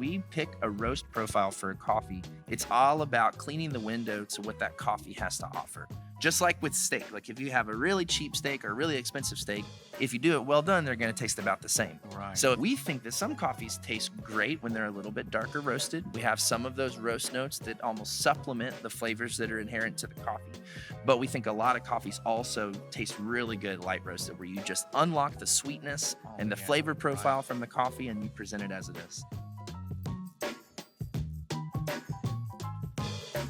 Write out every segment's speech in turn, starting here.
we pick a roast profile for a coffee, it's all about cleaning the window to what that coffee has to offer. Just like with steak, like if you have a really cheap steak or a really expensive steak, if you do it well done, they're going to taste about the same. Right. So we think that some coffees taste great when they're a little bit darker roasted. We have some of those roast notes that almost supplement the flavors that are inherent to the coffee. But we think a lot of coffees also taste really good light roasted, where you just unlock the sweetness and the flavor profile from the coffee and you present it as it is.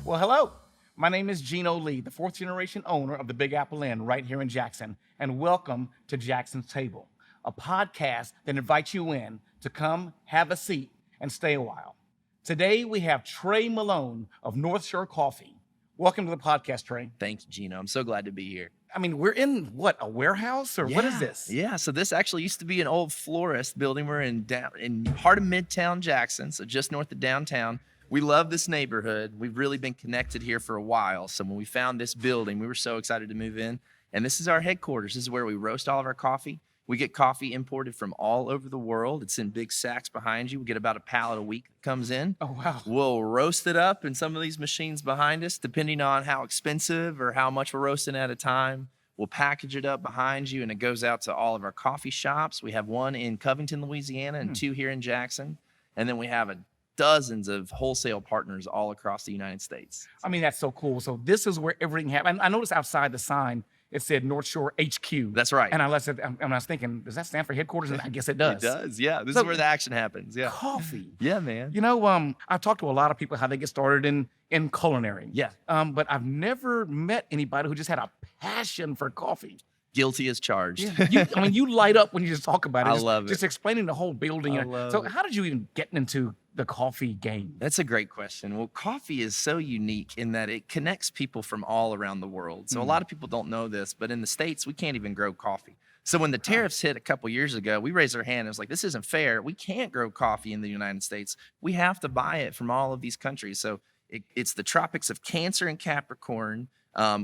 Well, hello. My name is Gino Lee, the fourth generation owner of the Big Apple Inn right here in Jackson, and welcome to Jackson's Table, a podcast that invites you in to come have a seat and stay a while. Today we have Trey Malone of North Shore Coffee. Welcome to the podcast, Trey. Thanks, Gino. I'm so glad to be here. I mean, we're in what, a warehouse or what is this? Yeah, so this actually used to be an old florist building. We're in heart of Midtown Jackson, so just north of downtown. We love this neighborhood. We've really been connected here for a while. So when we found this building, we were so excited to move in. And this is our headquarters. This is where we roast all of our coffee. We get coffee imported from all over the world. It's in big sacks behind you. We get about a pallet a week that comes in. Oh, wow. We'll roast it up in some of these machines behind us, depending on how expensive or how much we're roasting at a time. We'll package it up behind you, and it goes out to all of our coffee shops. We have one in Covington, Louisiana, and two here in Jackson. And then we have dozens of wholesale partners all across the United States. I mean, that's so cool. So this is where everything happens. I noticed outside the sign, it said North Shore HQ. That's right. And I was thinking, does that stand for headquarters? And I guess it does. It does, yeah. This is where the action happens, yeah. Coffee. Yeah, man. You know, I've talked to a lot of people how they get started in culinary. Yeah. But I've never met anybody who just had a passion for coffee. Guilty as charged. Yeah. You light up when you just talk about it. I love it. Just explaining the whole building. So how did you even get into the coffee game? That's a great question. Well, coffee is so unique in that it connects people from all around the world. So a lot of people don't know this, but in the States, we can't even grow coffee. So when the tariffs hit a couple years ago, we raised our hand and was like, this isn't fair. We can't grow coffee in the United States. We have to buy it from all of these countries. So it's the tropics of Cancer and Capricorn.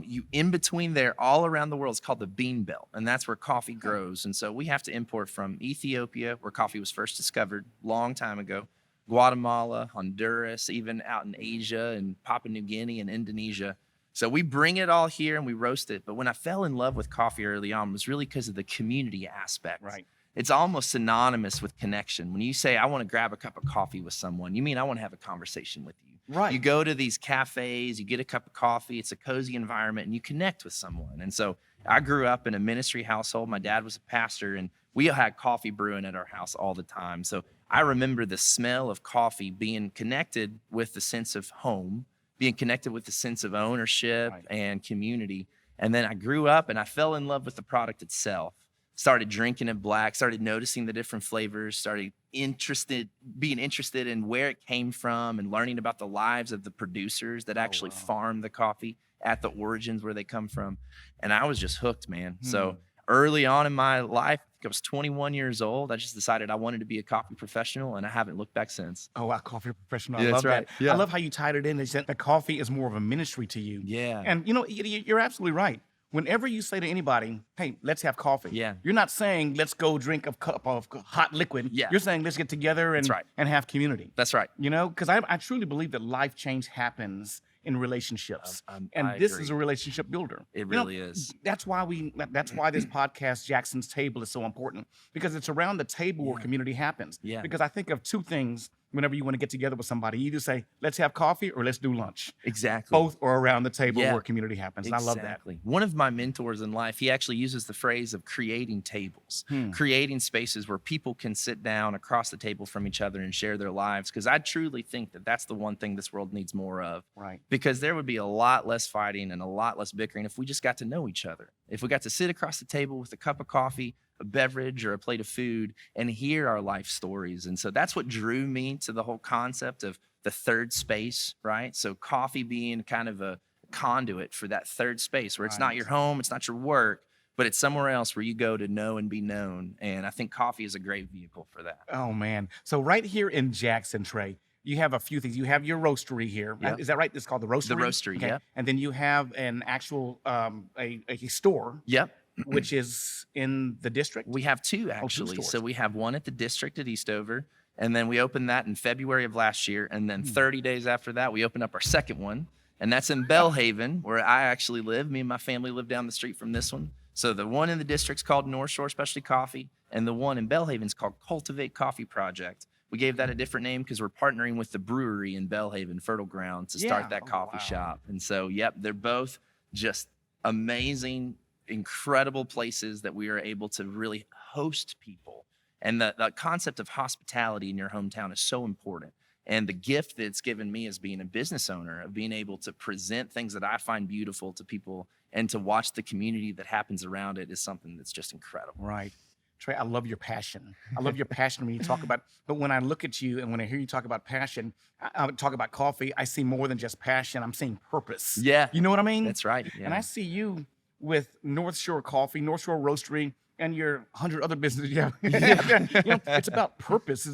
You in between there, all around the world, it's called the Bean Belt, and that's where coffee grows. And so we have to import from Ethiopia, where coffee was first discovered long time ago, Guatemala, Honduras, even out in Asia and Papua New Guinea and Indonesia. So we bring it all here and we roast it. But when I fell in love with coffee early on, it was really because of the community aspect. Right. It's almost synonymous with connection. When you say, I want to grab a cup of coffee with someone, you mean I want to have a conversation with you. Right. You go to these cafes, you get a cup of coffee, it's a cozy environment, and you connect with someone. And so I grew up in a ministry household. My dad was a pastor, and we had coffee brewing at our house all the time. So I remember the smell of coffee being connected with the sense of home, being connected with the sense of ownership and community. And then I grew up and I fell in love with the product itself. Started drinking it black, started noticing the different flavors, started being interested in where it came from and learning about the lives of the producers that actually farm the coffee at the origins where they come from. And I was just hooked, man. So early on in my life, I was 21 years old. I just decided I wanted to be a coffee professional, and I haven't looked back since. Oh, wow, coffee professional. Yeah, I love that's right. that. Yeah. I love how you tied it in. They said that coffee is more of a ministry to you. Yeah. And you're absolutely right. Whenever you say to anybody, hey, let's have coffee. Yeah. You're not saying, let's go drink a cup of hot liquid. Yeah. You're saying, let's get together and have community. That's right. Because I truly believe that life change happens in relationships. I this agree. is a relationship builder. It really is. That's why this podcast, Jackson's Table, is so important, because it's around the table where community happens. Yeah. Because I think of two things whenever you want to get together with somebody. You either say, let's have coffee or let's do lunch. Exactly. Both are around the table where community happens. And I love that. Exactly. One of my mentors in life, he actually uses the phrase of creating tables, creating spaces where people can sit down across the table from each other and share their lives. Because I truly think that that's the one thing this world needs more of. Right. Because there would be a lot less fighting and a lot less bickering if we just got to know each other. If we got to sit across the table with a cup of coffee, a beverage, or a plate of food and hear our life stories. And so that's what drew me to the whole concept of the third space, right? So coffee being kind of a conduit for that third space where it's not your home, it's not your work, but it's somewhere else where you go to know and be known. And I think coffee is a great vehicle for that. Oh, man. So right here in Jackson, Trey, you have a few things. You have your roastery here. Yep. Is that right? It's called the roastery? The roastery, okay. Yep. And then you have an actual a store. Yep. Which is in the district? We have two, actually. stores. So we have one at the district at Eastover, And then we opened that in February of last year. And then 30 days after that, we opened up our second one. And that's in Belhaven, where I actually live. Me and my family live down the street from this one. So the one in the district's called North Shore Specialty Coffee, and the one in Belhaven is called Cultivate Coffee Project. We gave that a different name because we're partnering with the brewery in Belhaven, Fertile Ground, to start that coffee shop. And so, yep, they're both just amazing, incredible places that we are able to really host people. And the concept of hospitality in your hometown is so important. And the gift that it's given me as being a business owner, of being able to present things that I find beautiful to people and to watch the community that happens around it, is something that's just incredible. Right. Trey, I love your passion. I love your passion when you talk about, but when I look at you and when I hear you talk about passion, I talk about coffee, I see more than just passion. I'm seeing purpose. Yeah. You know what I mean? That's right. Yeah. And I see you with North Shore Coffee, North Shore Roastery, and your 100 other businesses. Yeah. It's about purpose.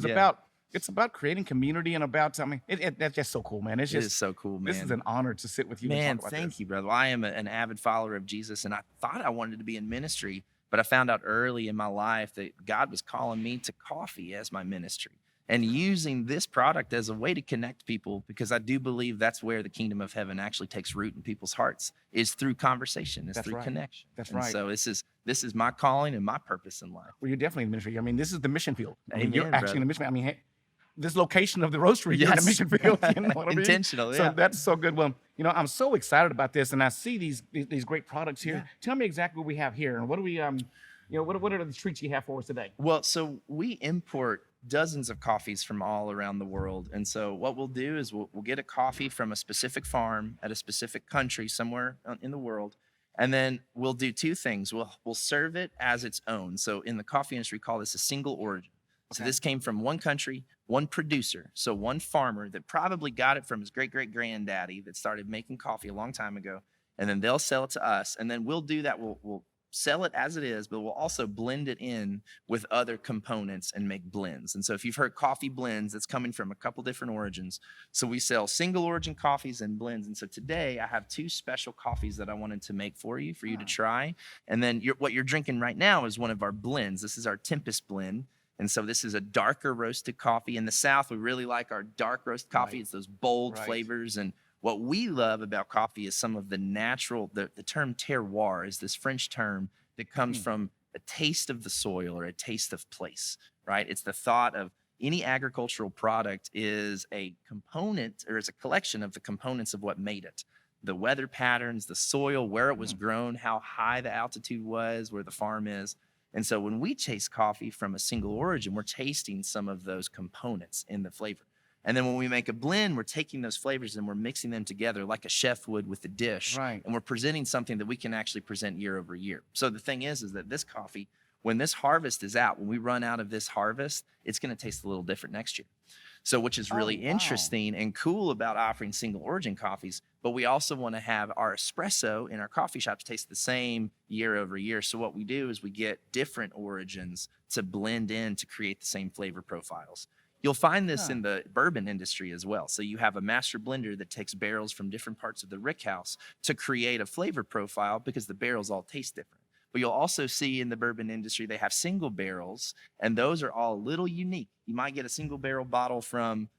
It's about creating community and about, that's just so cool, man. It is so cool, man. This is an honor to sit with you Man, and talk about thank this. you, brother. Well, I am an avid follower of Jesus, and I thought I wanted to be in ministry, but I found out early in my life that God was calling me to coffee as my ministry, and using this product as a way to connect people, because I do believe that's where the kingdom of heaven actually takes root in people's hearts, is through conversation, is through connection. That's right. So this is my calling and my purpose in life. Well, you're definitely in ministry. I mean, this is the mission field. Amen, you're actually in the mission. I mean, hey, this location of the roastery, you're in the mission field. You know what I mean? Intentional, So yeah. that's so good. Well, I'm so excited about this, and I see these great products here. Yeah. Tell me exactly what we have here, and what do we what are the treats you have for us today? Well, so we import dozens of coffees from all around the world. And so what we'll do is we'll get a coffee from a specific farm at a specific country somewhere in the world. And then we'll do two things. We'll serve it as its own. So in the coffee industry, we call this a single origin. So this came from one country, one producer. So one farmer that probably got it from his great-great-granddaddy that started making coffee a long time ago. And then they'll sell it to us. And then we'll do that. We'll sell it as it is, but we'll also blend it in with other components and make blends. And so if you've heard coffee blends, it's coming from a couple different origins. So we sell single origin coffees and blends. And so today I have two special coffees that I wanted to make for you to try. And then what you're drinking right now is one of our blends. This is our Tempest blend. And so this is a darker roasted coffee. In the South, we really like our dark roast coffee. It's those bold flavors. And what we love about coffee is some of the natural, the term terroir is this French term that comes from a taste of the soil or a taste of place, right? It's the thought of any agricultural product is a component, or it's a collection of the components of what made it. The weather patterns, the soil, where it was grown, how high the altitude was, where the farm is. And so when we taste coffee from a single origin, we're tasting some of those components in the flavor. And then when we make a blend, we're taking those flavors and we're mixing them together like a chef would with the dish. Right. And we're presenting something that we can actually present year over year. So the thing is that this coffee, when this harvest is out, when we run out of this harvest, it's going to taste a little different next year. So which is really interesting and cool about offering single origin coffees, but we also want to have our espresso in our coffee shops taste the same year over year. So what we do is we get different origins to blend in to create the same flavor profiles. You'll find this in the bourbon industry as well. So you have a master blender that takes barrels from different parts of the rick house to create a flavor profile because the barrels all taste different. But you'll also see in the bourbon industry, they have single barrels, and those are all a little unique. You might get a single barrel bottle from,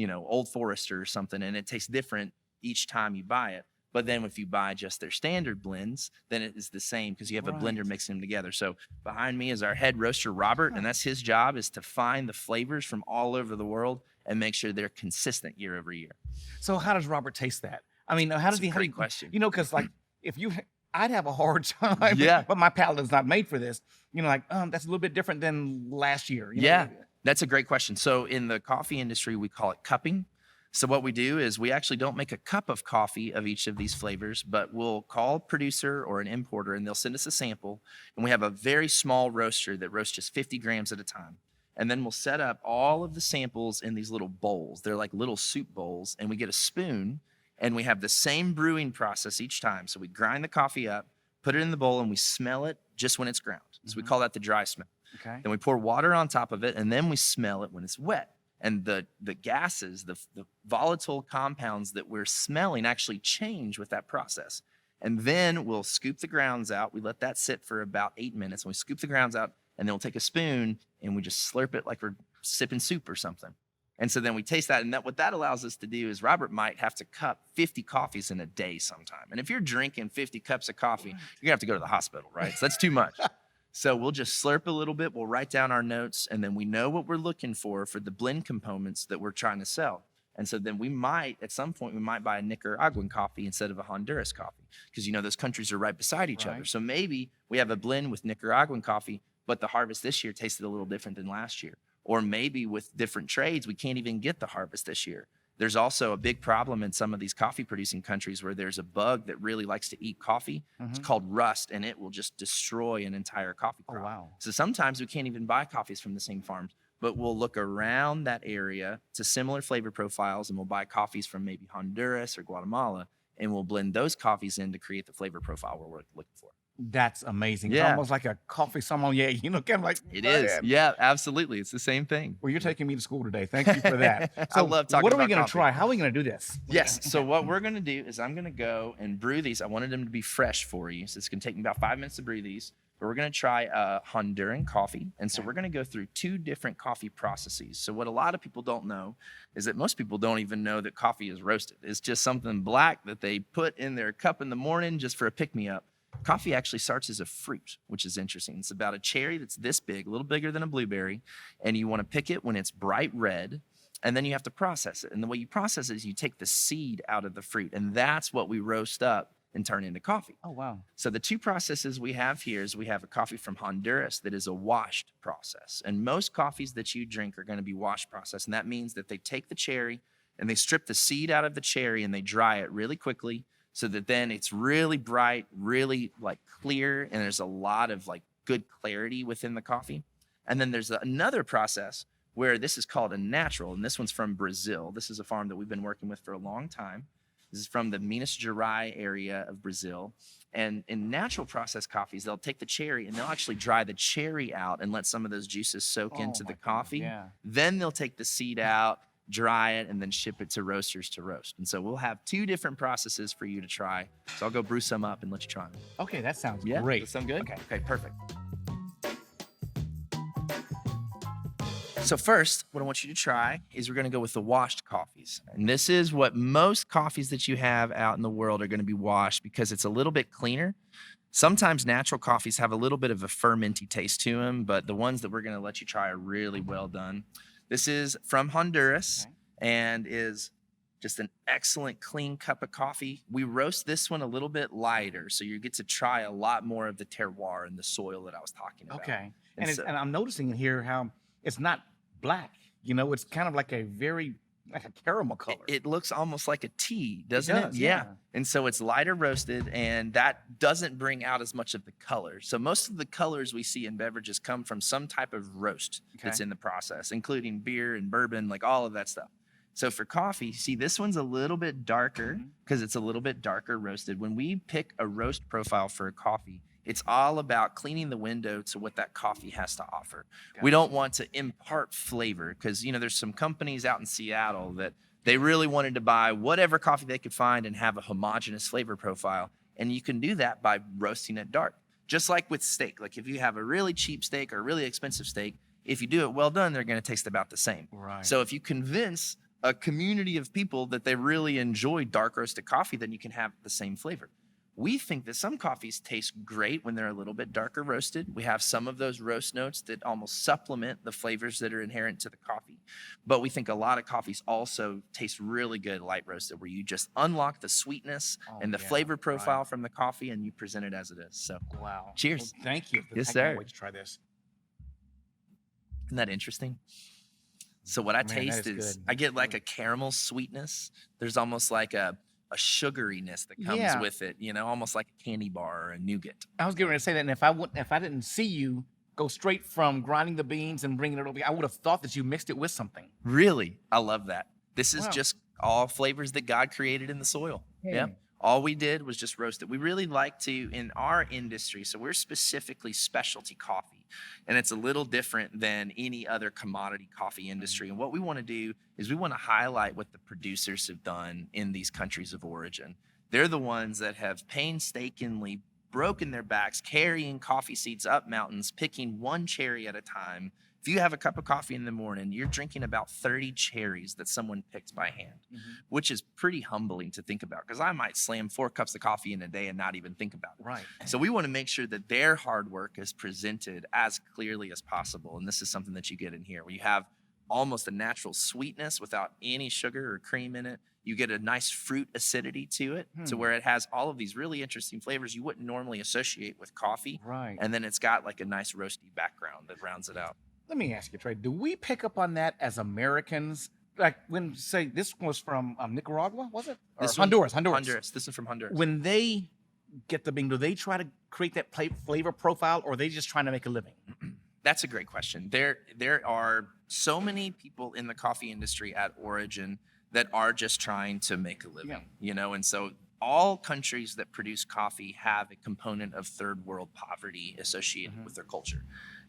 Old Forester or something, and it tastes different each time you buy it. But then if you buy just their standard blends, then it is the same because you have a blender mixing them together. So behind me is our head roaster, Robert, and that's his job, is to find the flavors from all over the world and make sure they're consistent year over year. So how does Robert taste that? I mean, how does he? Great question. Because I'd have a hard time. Yeah. But my palate is not made for this. That's a little bit different than last year. Yeah, that's a great question. So in the coffee industry, we call it cupping. So what we do is we actually don't make a cup of coffee of each of these flavors, but we'll call a producer or an importer and they'll send us a sample. And we have a very small roaster that roasts just 50 grams at a time. And then we'll set up all of the samples in these little bowls. They're like little soup bowls. And we get a spoon and we have the same brewing process each time. So we grind the coffee up, put it in the bowl, and we smell it just when it's ground. So we call that the dry smell. Okay. Then we pour water on top of it, and then we smell it when it's wet. And the gases, the volatile compounds that we're smelling actually change with that process. And then we'll scoop the grounds out. We let that sit for about 8 minutes. And we scoop the grounds out, and then we'll take a spoon and we just slurp it like we're sipping soup or something. And so then we taste that. And what that allows us to do is Robert might have to cup 50 coffees in a day sometime. And if you're drinking 50 cups of coffee, you're going to have to go to the hospital, right? So that's too much. So we'll just slurp a little bit. We'll write down our notes, and then we know what we're looking for the blend components that we're trying to sell. And so then we might, at some point, we might buy a Nicaraguan coffee instead of a Honduras coffee, because those countries are right beside each other. So maybe we have a blend with Nicaraguan coffee, but the harvest this year tasted a little different than last year. Or maybe with different trades, we can't even get the harvest this year. There's also a big problem in some of these coffee producing countries where there's a bug that really likes to eat coffee. It's called rust, and it will just destroy an entire coffee crop. Oh, wow. So sometimes we can't even buy coffees from the same farms, but we'll look around that area to similar flavor profiles, and we'll buy coffees from maybe Honduras or Guatemala, and we'll blend those coffees in to create the flavor profile we're looking for. That's amazing. It's Yeah. almost like a coffee sommelier, kind of like It is. Yeah, absolutely. It's the same thing. Well, you're taking me to school today. Thank you for that. I love talking What are we about going to coffee. try? How are we going to do this? Yes. So what we're going to do is I'm going to go and brew these. I wanted them to be fresh for you. So it's going to take me about 5 minutes to brew these. But we're going to try Honduran coffee. And so we're going to go through 2 different coffee processes. So what a lot of people don't know is that most people don't even know that coffee is roasted. It's just something black that they put in their cup in the morning just for a pick-me-up. Coffee actually starts as a fruit, which is interesting. It's about a cherry that's this big, a little bigger than a blueberry, and you want to pick it when it's bright red, and then you have to process it. And the way you process it is you take the seed out of the fruit, and that's what we roast up and turn into coffee. Oh, wow. So the 2 processes we have here is we have a coffee from Honduras that is a washed process. And most coffees that you drink are going to be washed process, and that means that they take the cherry and they strip the seed out of the cherry and they dry it really quickly, so that then it's really bright, really like clear, and there's a lot of like good clarity within the coffee. And then there's another process where this is called a natural, and this one's from Brazil. This is a farm that we've been working with for a long time. This is from the Minas Gerais area of Brazil. And in natural processed coffees, they'll take the cherry and they'll actually dry the cherry out and let some of those juices soak into the coffee. Yeah. Then they'll take the seed out, dry it, and then ship it to roasters to roast. And so we'll have 2 different processes for you to try. So I'll go brew some up and let you try them. Okay, that sounds Yeah, great. does that sound good? Okay, perfect. So first, what I want you to try is we're going to go with the washed coffees. And this is what most coffees that you have out in the world are going to be washed, because it's a little bit cleaner. Sometimes natural coffees have a little bit of a fermenty taste to them, but the ones that we're going to let you try are really well done. This is from Honduras and is just an excellent clean cup of coffee. We roast this one a little bit lighter, so you get to try a lot more of the terroir and the soil that I was talking about. Okay. And And, so- and I'm noticing here how it's not black. It's kind of like a caramel color. It looks almost like a tea, doesn't it? does, yeah. And so it's lighter roasted, and that doesn't bring out as much of the color. So most of the colors we see in beverages come from some type of roast that's Okay. in the process, including beer and bourbon, like all of that stuff. So for coffee, see, this one's a little bit darker because it's a little bit darker roasted. When we pick a roast profile for a coffee, it's all about cleaning the window to what that coffee has to offer. We don't want to impart flavor because, there's some companies out in Seattle that they really wanted to buy whatever coffee they could find and have a homogeneous flavor profile. And you can do that by roasting it dark. Just like with steak. Like if you have a really cheap steak or a really expensive steak, if you do it well done, they're going to taste about the same. Right. So if you convince a community of people that they really enjoy dark roasted coffee, then you can have the same flavor. We think that some coffees taste great when they're a little bit darker roasted. We have some of those roast notes that almost supplement the flavors that are inherent to the coffee. But we think a lot of coffees also taste really good light roasted, where you just unlock the sweetness and the flavor profile from the coffee and you present it as it is. So Wow. Cheers. Well, thank you. Yes, I sir. can't wait to try this. isn't that interesting? So what I Man, that taste is is good. I get like a caramel sweetness. There's almost like a sugariness that comes Yeah. with it, almost like a candy bar or a nougat. I was getting ready to say that, and if I didn't see you go straight from grinding the beans and bringing it over, I would have thought that you mixed it with something. Really? I love that. This is Wow. just all flavors that God created in the soil. Yeah. All we did was just roast it. We really like to, in our industry, so we're specifically specialty coffee, and it's a little different than any other commodity coffee industry. And what we want to do is we want to highlight what the producers have done in these countries of origin. They're the ones that have painstakingly broken their backs, carrying coffee seeds up mountains, picking one cherry at a time, If you have a cup of coffee in the morning, you're drinking about 30 cherries that someone picked by hand, which is pretty humbling to think about because I might slam 4 cups of coffee in a day and not even think about it. Right. So we want to make sure that their hard work is presented as clearly as possible. And this is something that you get in here where you have almost a natural sweetness without any sugar or cream in it. You get a nice fruit acidity to it, to where it has all of these really interesting flavors you wouldn't normally associate with coffee. Right. And then it's got like a nice roasty background that rounds it out. Let me ask you, Trey, do we pick up on that as Americans? Like when, say, this was from Nicaragua, was it? Or This one- Honduras. This is from Honduras. When they get the bean, do they try to create that flavor profile, or are they just trying to make a living? That's a great question. There are so many people in the coffee industry at origin that are just trying to make a living, and so all countries that produce coffee have a component of third world poverty associated with their culture.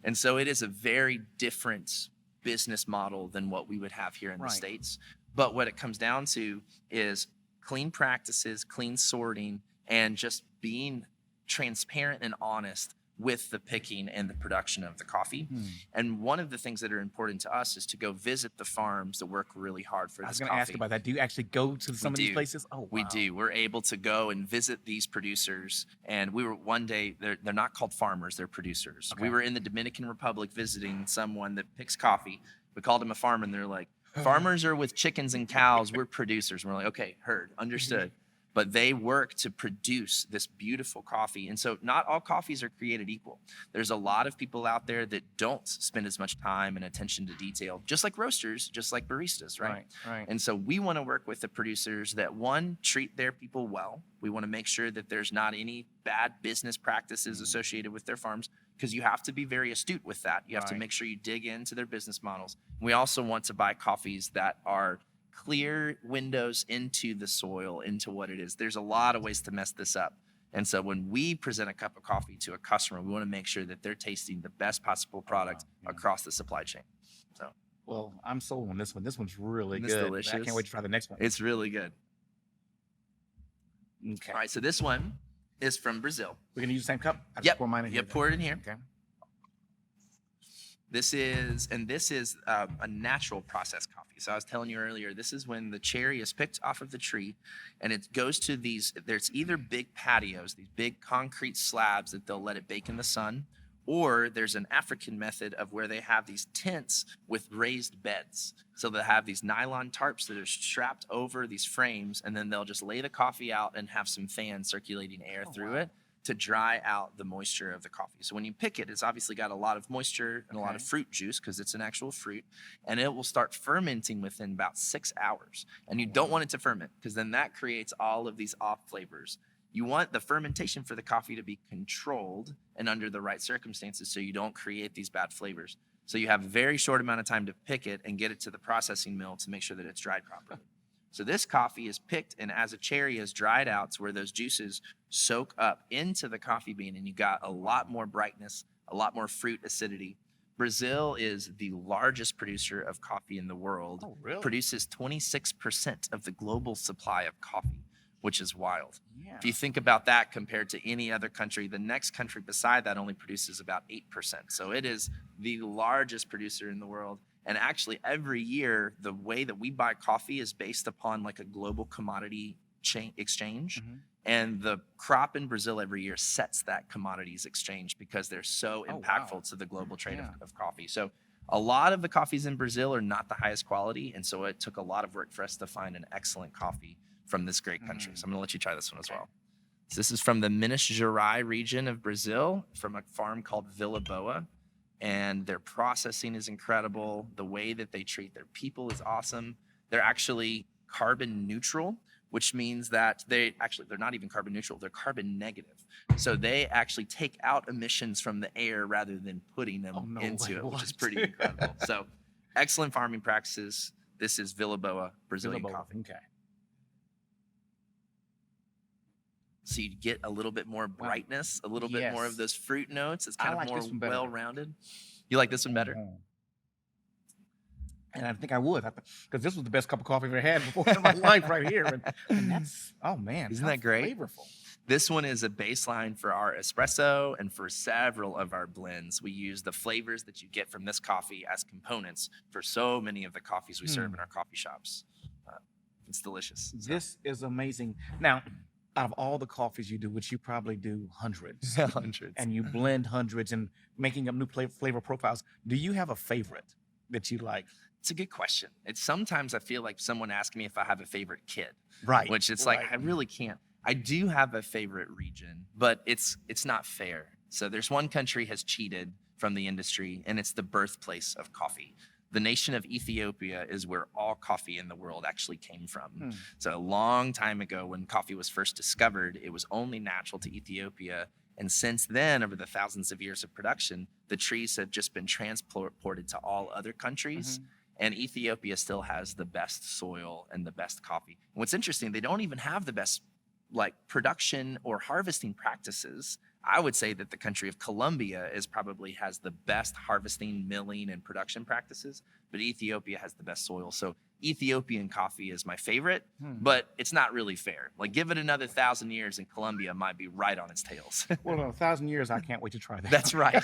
And so it is a very different business model than what we would have here in the States. But what it comes down to is clean practices, clean sorting, and just being transparent and honest with the picking and the production of the coffee. And one of the things that are important to us is to go visit the farms that work really hard for this coffee. I was going to ask about that. Do you actually go to some of these places? Oh, wow. We do. We're able to go and visit these producers. And we were one day, they're not called farmers, they're producers. Okay. We were in the Dominican Republic visiting someone that picks coffee. We called him a farmer and they're like, farmers are with chickens and cows, we're producers. And we're like, okay, heard, understood. But they work to produce this beautiful coffee. And so not all coffees are created equal. There's a lot of people out there that don't spend as much time and attention to detail, just like roasters, just like baristas, right? Right. And so we want to work with the producers that, one, treat their people well. We want to make sure that there's not any bad business practices associated with their farms, because you have to be very astute with that. You have to make sure you dig into their business models. We also want to buy coffees that are clear windows into the soil, into what it is. There's a lot of ways to mess this up. And so when we present a cup of coffee to a customer, we want to make sure that they're tasting the best possible product across the supply chain. So, well, I'm sold on this one. This one's really It's good. delicious. I can't wait to try the next one. it's really good. Okay. All right, so this one is from Brazil. We're going to use the same cup? I just Yep. pour mine in here. Pour it in here. Okay. This is a natural process coffee. So I was telling you earlier, this is when the cherry is picked off of the tree and it goes to there's either big patios, these big concrete slabs that they'll let it bake in the sun, or there's an African method of where they have these tents with raised beds. So they'll have these nylon tarps that are strapped over these frames, and then they'll just lay the coffee out and have some fans circulating air through it to dry out the moisture of the coffee. So when you pick it, it's obviously got a lot of moisture and a lot of fruit juice because it's an actual fruit, and it will start fermenting within about 6 hours. And you don't want it to ferment because then that creates all of these off flavors. You want the fermentation for the coffee to be controlled and under the right circumstances so you don't create these bad flavors. So you have a very short amount of time to pick it and get it to the processing mill to make sure that it's dried properly. So this coffee is picked, and as a cherry is dried out to where those juices soak up into the coffee bean, and you got a lot more brightness, a lot more fruit acidity. Brazil is the largest producer of coffee in the world. Oh, really? Produces 26% of the global supply of coffee, which is wild. Yeah. If you think about that compared to any other country, the next country beside that only produces about 8%. So it is the largest producer in the world. And actually, every year, the way that we buy coffee is based upon like a global commodity exchange. And the crop in Brazil every year sets that commodities exchange because they're so impactful to the global trade of coffee. So a lot of the coffees in Brazil are not the highest quality. And so it took a lot of work for us to find an excellent coffee from this great country. So I'm going to let you try this one as well. So this is from the Minas Gerais region of Brazil, from a farm called Vila Boa. And their processing is incredible. The way that they treat their people is awesome. They're actually carbon neutral, which means that they're not even carbon neutral, they're carbon negative. So they actually take out emissions from the air rather than putting them into it, which is pretty incredible. So excellent farming practices. This is Vila Boa Brazilian coffee. Okay. So you get a little bit more brightness, a little bit more of those fruit notes. It's kind of more well-rounded. You like this one better? And I think I would, because this was the best cup of coffee I've ever had before in my life right here. And that's, oh man. Isn't that great? Flavorful. This one is a baseline for our espresso, and for several of our blends, we use the flavors that you get from this coffee as components for so many of the coffees we serve in our coffee shops. Uh, it's delicious. So, This is amazing. Now, out of all the coffees you do, which you probably do hundreds, hundreds. and you blend hundreds and making up new flavor profiles, do you have a favorite that you like? It's a good question. It's sometimes I feel like someone asking me if I have a favorite kid, Right. which it's like I really can't. I do have a favorite region, but it's not fair. So there's one country has cheated from the industry, and it's the birthplace of coffee. The nation of Ethiopia is where all coffee in the world actually came from. So a long time ago, when coffee was first discovered, it was only natural to Ethiopia. And since then, over the thousands of years of production, the trees have just been transported to all other countries. And Ethiopia still has the best soil and the best coffee. And what's interesting, they don't even have the best like production or harvesting practices. I would say that the country of Colombia probably has the best harvesting, milling, and production practices, but Ethiopia has the best soil. So Ethiopian coffee is my favorite, but it's not really fair. Like, give it another 1,000 years and Colombia might be right on its tails. Well, in 1,000 years, I can't wait to try that. That's right.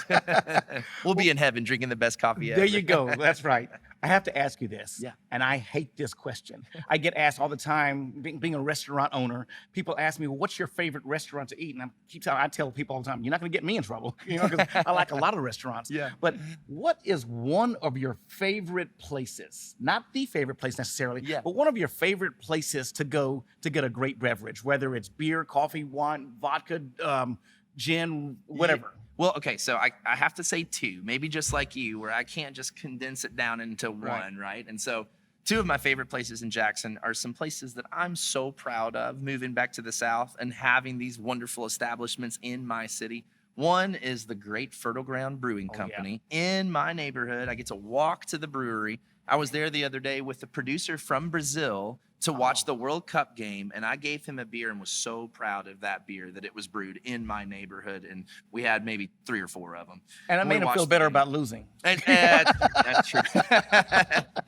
We'll be in heaven drinking the best coffee ever. There you go. That's right. I have to ask you this. Yeah. And I hate this question. I get asked all the time, being a restaurant owner, people ask me, well, what's your favorite restaurant to eat? And I tell people all the time, you're not going to get me in trouble, because I like a lot of restaurants. Yeah. But what is one of your favorite places? Not the favorite place necessarily, Yeah. but one of your favorite places to go to get a great beverage, whether it's beer, coffee, wine, vodka, gin, whatever. Well, okay, so I have to say two, maybe just like you, where I can't just condense it down into Right. one, right? And so two of my favorite places in Jackson are some places that I'm so proud of moving back to the South and having these wonderful establishments in my city. One is the Great Fertile Ground Brewing Oh, yeah. Company in my neighborhood. I get to walk to the brewery. I was there the other day with the producer from Brazil to watch the World Cup game, and I gave him a beer and was so proud of that beer that it was brewed in my neighborhood, and we had maybe 3 or 4 of them. And it We made him watched feel the better game. about losing. And that's true.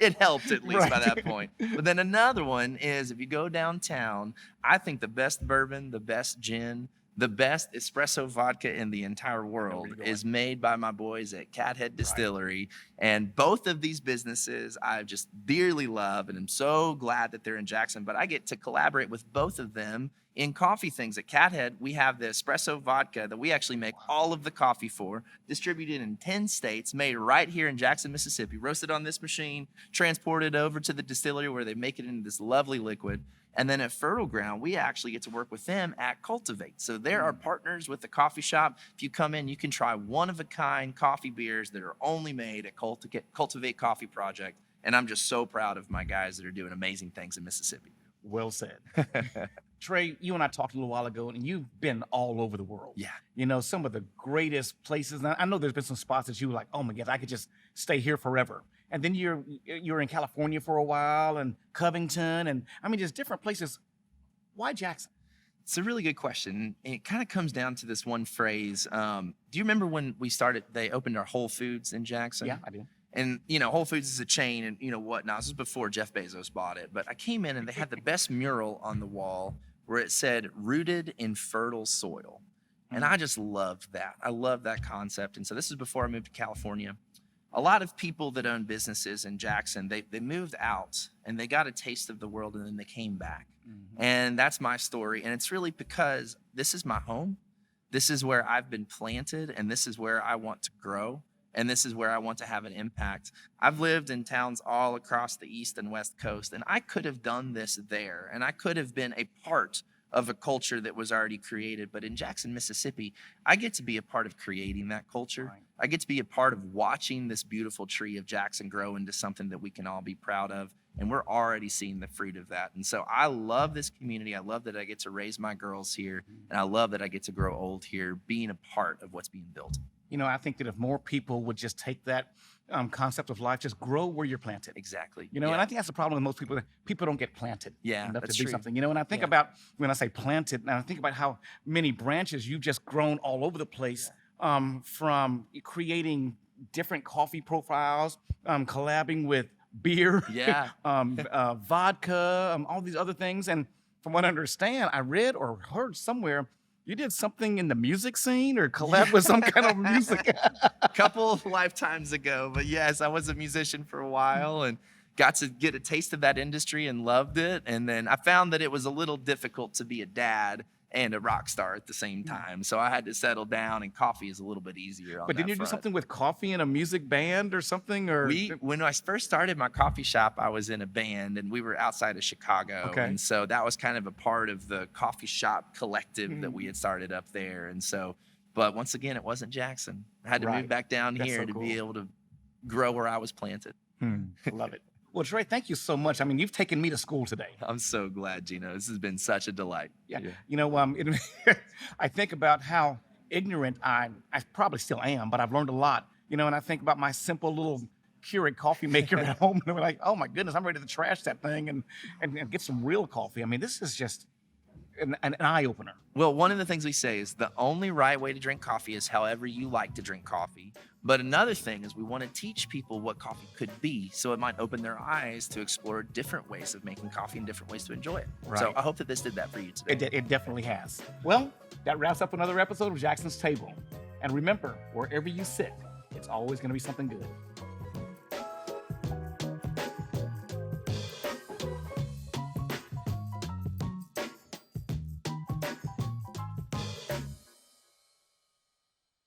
It helped at least by Right. that point. But then another one is if you go downtown, I think the best bourbon, the best gin, the best espresso vodka in the entire world you go. is made by my boys at Cathead Distillery. And both of these businesses I just dearly love, and I'm so glad that they're in Jackson. But I get to collaborate with both of them in coffee things. At Cathead, we have the espresso vodka that we actually make all of the coffee for, distributed in 10 states, made right here in Jackson, Mississippi, roasted on this machine, transported over to the distillery where they make it into this lovely liquid. And then at Fertile Ground, we actually get to work with them at Cultivate. So there are partners with the coffee shop. If you come in, you can try one-of-a-kind coffee beers that are only made at Cultivate Coffee Project. And I'm just so proud of my guys that are doing amazing things in Mississippi. Well said. Trey, you and I talked a little while ago, and you've been all over the world. Yeah. Some of the greatest places. And I know there's been some spots that you were like, oh my God, I could just stay here forever. And then you're in California for a while, and Covington, and I mean, just different places. Why Jackson? It's a really good question. It kind of comes down to this one phrase. Do you remember when they opened our Whole Foods in Jackson? Yeah, I do. And, Whole Foods is a chain and, whatnot. This was before Jeff Bezos bought it. But I came in and they had the best mural on the wall where it said, rooted in fertile soil. And I just loved that. I love that concept. And so this is before I moved to California. A lot of people that own businesses in Jackson, they moved out and they got a taste of the world and then they came back. And that's my story. And it's really because this is my home. This is where I've been planted, and this is where I want to grow. And this is where I want to have an impact. I've lived in towns all across the East and West Coast, and I could have done this there, and I could have been a part of a culture that was already created. But in Jackson, Mississippi, I get to be a part of creating that culture. Right. I get to be a part of watching this beautiful tree of Jackson grow into something that we can all be proud of. And we're already seeing the fruit of that. And so I love this community. I love that I get to raise my girls here. And I love that I get to grow old here, being a part of what's being built. I think that if more people would just take that concept of life, just grow where you're planted. Exactly. And I think that's the problem with most people. People don't get planted enough that's to do true. something. And I think about, when I say planted, and I think about how many branches you've just grown all over the place, from creating different coffee profiles, collabing with beer, Yeah. vodka, all these other things. And from what I understand, I read or heard somewhere You did something in the music scene or collab with some kind of music? A couple of lifetimes ago. But yes, I was a musician for a while and got to get a taste of that industry and loved it. And then I found that it was a little difficult to be a dad and a rock star at the same time. So I had to settle down, and coffee is a little bit easier on But that didn't you do front. something with coffee in a music band or something? Or When I first started my coffee shop, I was in a band and we were outside of Chicago. Okay. And so that was kind of a part of the coffee shop collective that we had started up there. And so, but once again, it wasn't Jackson. I had to Right. move back down That's here so to cool. be able to grow where I was planted. Love it. Well, Trey, thank you so much. I mean, you've taken me to school today. I'm so glad, Gino. This has been such a delight. Yeah. You know, I think about how ignorant I probably still am, but I've learned a lot. You know, and I think about my simple little Keurig coffee maker at home, and I'm like, oh my goodness, I'm ready to trash that thing and get some real coffee. I mean, this is just an eye opener. Well, one of the things we say is the only right way to drink coffee is however you like to drink coffee. But another thing is we want to teach people what coffee could be, so it might open their eyes to explore different ways of making coffee and different ways to enjoy it. So Right. I hope that this did that for you today. It definitely has. Well, that wraps up another episode of Jackson's Table. And remember, wherever you sit, it's always going to be something good.